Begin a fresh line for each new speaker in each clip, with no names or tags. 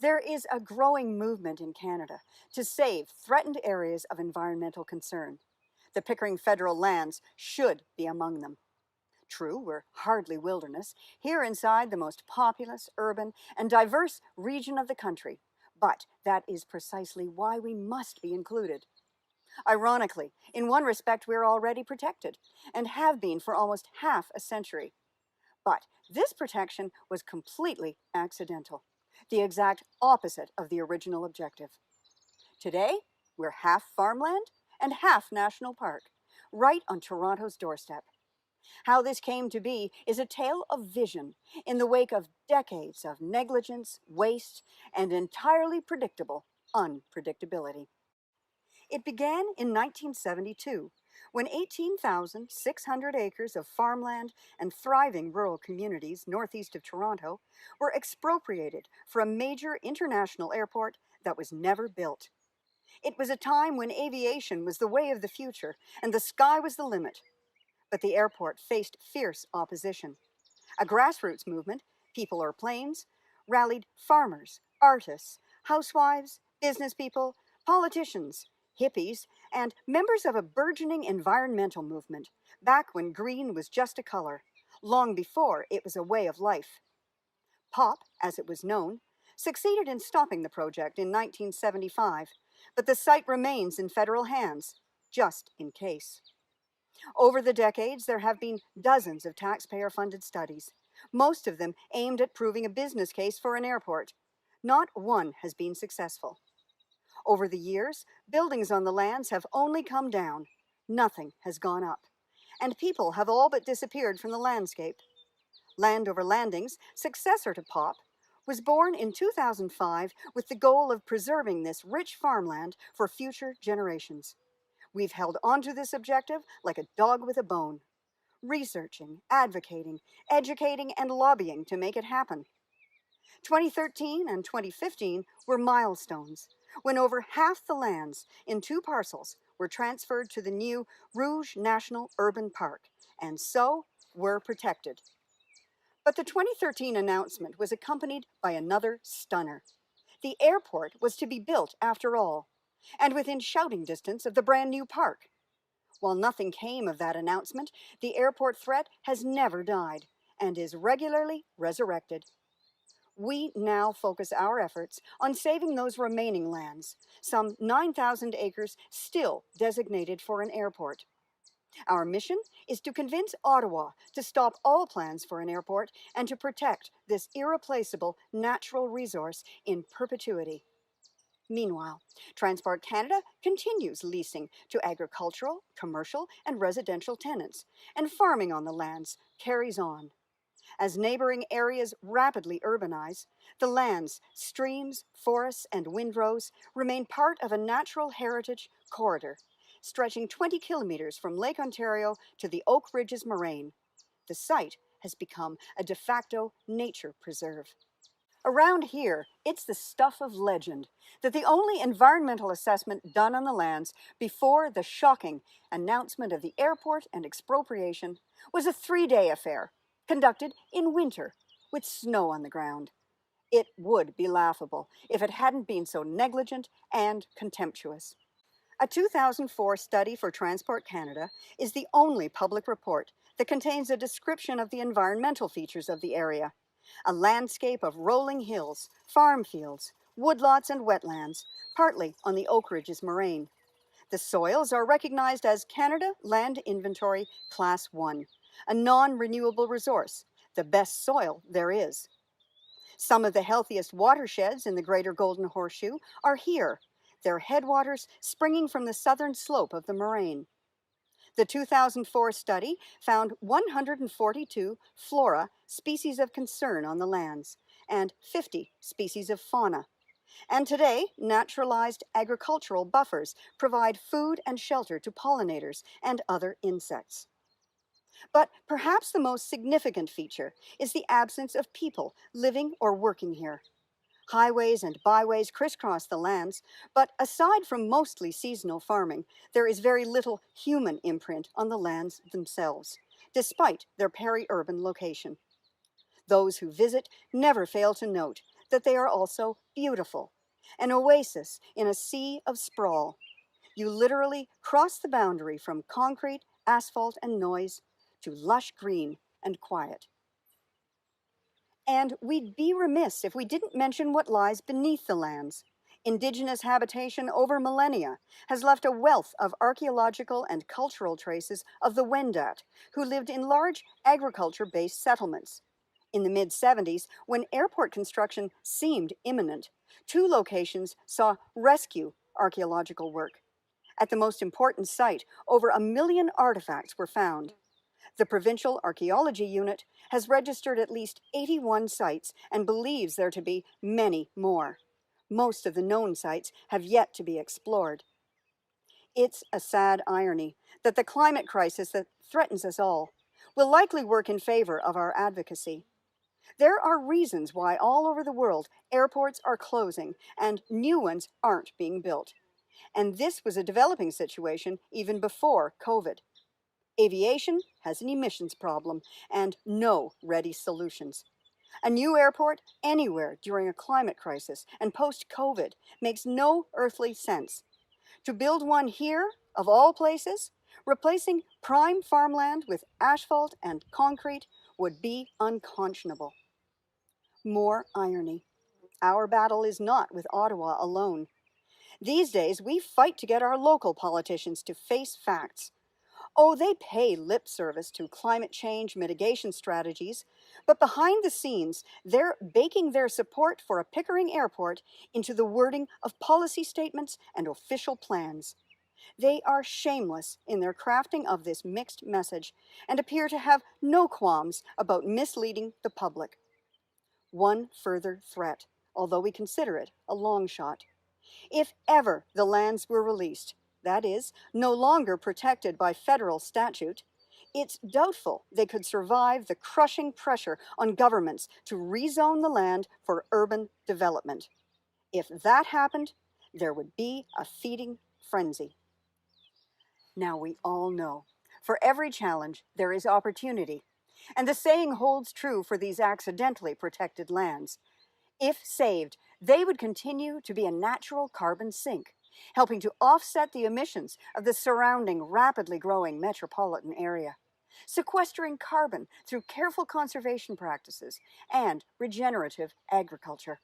There is a growing movement in Canada to save threatened areas of environmental concern. The Pickering federal lands should be among them. True, we're hardly wilderness, here inside the most populous, urban, and diverse region of the country, but that is precisely why we must be included. Ironically, in one respect, we're already protected, and have been for almost half a century. But this protection was completely accidental, the exact opposite of the original objective. Today, we're half farmland and half national park, right on Toronto's doorstep. How this came to be is a tale of vision in the wake of decades of negligence, waste, and entirely predictable unpredictability. It began in 1972, when 18,600 acres of farmland and thriving rural communities northeast of Toronto were expropriated for a major international airport that was never built. It was a time when aviation was the way of the future and the sky was the limit. But the airport faced fierce opposition. A grassroots movement, People or Planes, rallied farmers, artists, housewives, business people, politicians, hippies, and members of a burgeoning environmental movement, back when green was just a color, long before it was a way of life. POP, as it was known, succeeded in stopping the project in 1975, but the site remains in federal hands, just in case. Over the decades, there have been dozens of taxpayer-funded studies, most of them aimed at proving a business case for an airport. Not one has been successful. Over the years, buildings on the lands have only come down. Nothing has gone up. And people have all but disappeared from the landscape. Land Over Landing's successor to POP was born in 2005 with the goal of preserving this rich farmland for future generations. We've held onto this objective like a dog with a bone, researching, advocating, educating, and lobbying to make it happen. 2013 and 2015 were milestones, when over half the lands in 2 parcels were transferred to the new Rouge National Urban Park, and so were protected. But the 2013 announcement was accompanied by another stunner. The airport was to be built after all, and within shouting distance of the brand new park. While nothing came of that announcement, the airport threat has never died and is regularly resurrected. We now focus our efforts on saving those remaining lands, some 9,000 acres still designated for an airport. Our mission is to convince Ottawa to stop all plans for an airport and to protect this irreplaceable natural resource in perpetuity. Meanwhile, Transport Canada continues leasing to agricultural, commercial, and residential tenants, and farming on the lands carries on. As neighboring areas rapidly urbanize, the lands, streams, forests, and windrows remain part of a natural heritage corridor, stretching 20 kilometers from Lake Ontario to the Oak Ridges Moraine. The site has become a de facto nature preserve. Around here, it's the stuff of legend that the only environmental assessment done on the lands before the shocking announcement of the airport and expropriation was a 3-day affair, conducted in winter, with snow on the ground. It would be laughable if it hadn't been so negligent and contemptuous. A 2004 study for Transport Canada is the only public report that contains a description of the environmental features of the area. A landscape of rolling hills, farm fields, woodlots, and wetlands, partly on the Oak Ridges Moraine. The soils are recognized as Canada Land Inventory Class 1, a non-renewable resource, the best soil there is. Some of the healthiest watersheds in the Greater Golden Horseshoe are here, their headwaters springing from the southern slope of the moraine. The 2004 study found 142 flora species of concern on the lands and 50 species of fauna. And today, naturalized agricultural buffers provide food and shelter to pollinators and other insects. But perhaps the most significant feature is the absence of people living or working here. Highways and byways crisscross the lands, but aside from mostly seasonal farming, there is very little human imprint on the lands themselves, despite their peri-urban location. Those who visit never fail to note that they are also beautiful. An oasis in a sea of sprawl. You literally cross the boundary from concrete, asphalt, and noise to lush green and quiet. And we'd be remiss if we didn't mention what lies beneath the lands. Indigenous habitation over millennia has left a wealth of archaeological and cultural traces of the Wendat, who lived in large agriculture-based settlements. In the mid-70s, when airport construction seemed imminent, 2 locations saw rescue archaeological work. At the most important site, over 1 million artifacts were found. The Provincial Archaeology Unit has registered at least 81 sites and believes there to be many more. Most of the known sites have yet to be explored. It's a sad irony that the climate crisis that threatens us all will likely work in favor of our advocacy. There are reasons why all over the world airports are closing and new ones aren't being built. And this was a developing situation even before COVID. Aviation has an emissions problem and no ready solutions. A new airport anywhere during a climate crisis and post-COVID makes no earthly sense. To build one here, of all places, replacing prime farmland with asphalt and concrete would be unconscionable. More irony. Our battle is not with Ottawa alone. These days, we fight to get our local politicians to face facts. Oh, they pay lip service to climate change mitigation strategies, but behind the scenes, they're baking their support for a Pickering airport into the wording of policy statements and official plans. They are shameless in their crafting of this mixed message and appear to have no qualms about misleading the public. One further threat, although we consider it a long shot. If ever the lands were released, that is, no longer protected by federal statute, it's doubtful they could survive the crushing pressure on governments to rezone the land for urban development. If that happened, there would be a feeding frenzy. Now we all know, for every challenge there is opportunity, and the saying holds true for these accidentally protected lands. If saved, they would continue to be a natural carbon sink, helping to offset the emissions of the surrounding rapidly growing metropolitan area, sequestering carbon through careful conservation practices and regenerative agriculture.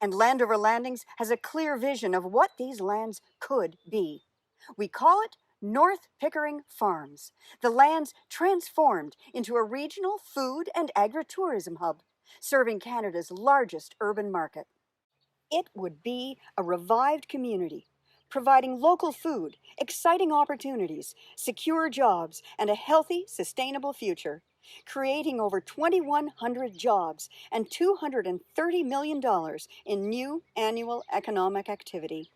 And Land Over Landings has a clear vision of what these lands could be. We call it North Pickering Farms, the lands transformed into a regional food and agritourism hub, serving Canada's largest urban market. It would be a revived community, providing local food, exciting opportunities, secure jobs, and a healthy, sustainable future, creating over 2,100 jobs and $230 million in new annual economic activity.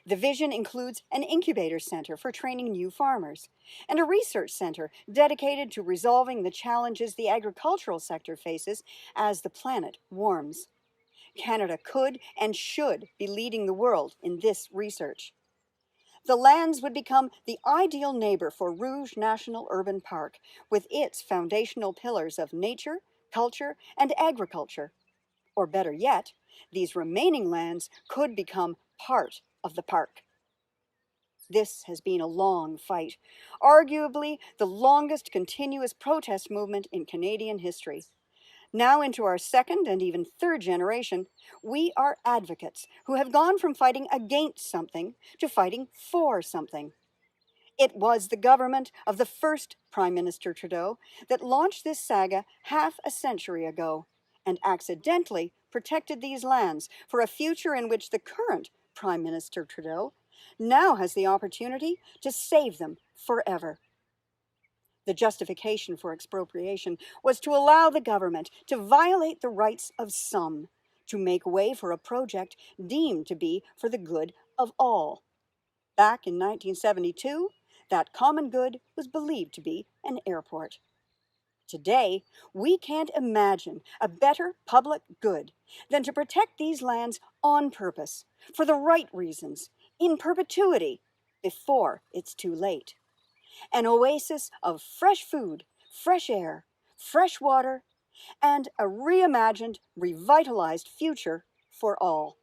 The vision includes an incubator center for training new farmers and a research center dedicated to resolving the challenges the agricultural sector faces as the planet warms. Canada could and should be leading the world in this research. The lands would become the ideal neighbor for Rouge National Urban Park, with its foundational pillars of nature, culture, and agriculture. Or better yet, these remaining lands could become part of the park. This has been a long fight, arguably the longest continuous protest movement in Canadian history. Now into our second and even third generation, we are advocates who have gone from fighting against something to fighting for something. It was the government of the first Prime Minister Trudeau that launched this saga half a century ago and accidentally protected these lands for a future in which the current Prime Minister Trudeau now has the opportunity to save them forever. The justification for expropriation was to allow the government to violate the rights of some, to make way for a project deemed to be for the good of all. Back in 1972, that common good was believed to be an airport. Today, we can't imagine a better public good than to protect these lands on purpose, for the right reasons, in perpetuity, before it's too late. An oasis of fresh food, fresh air, fresh water, and a reimagined, revitalized future for all.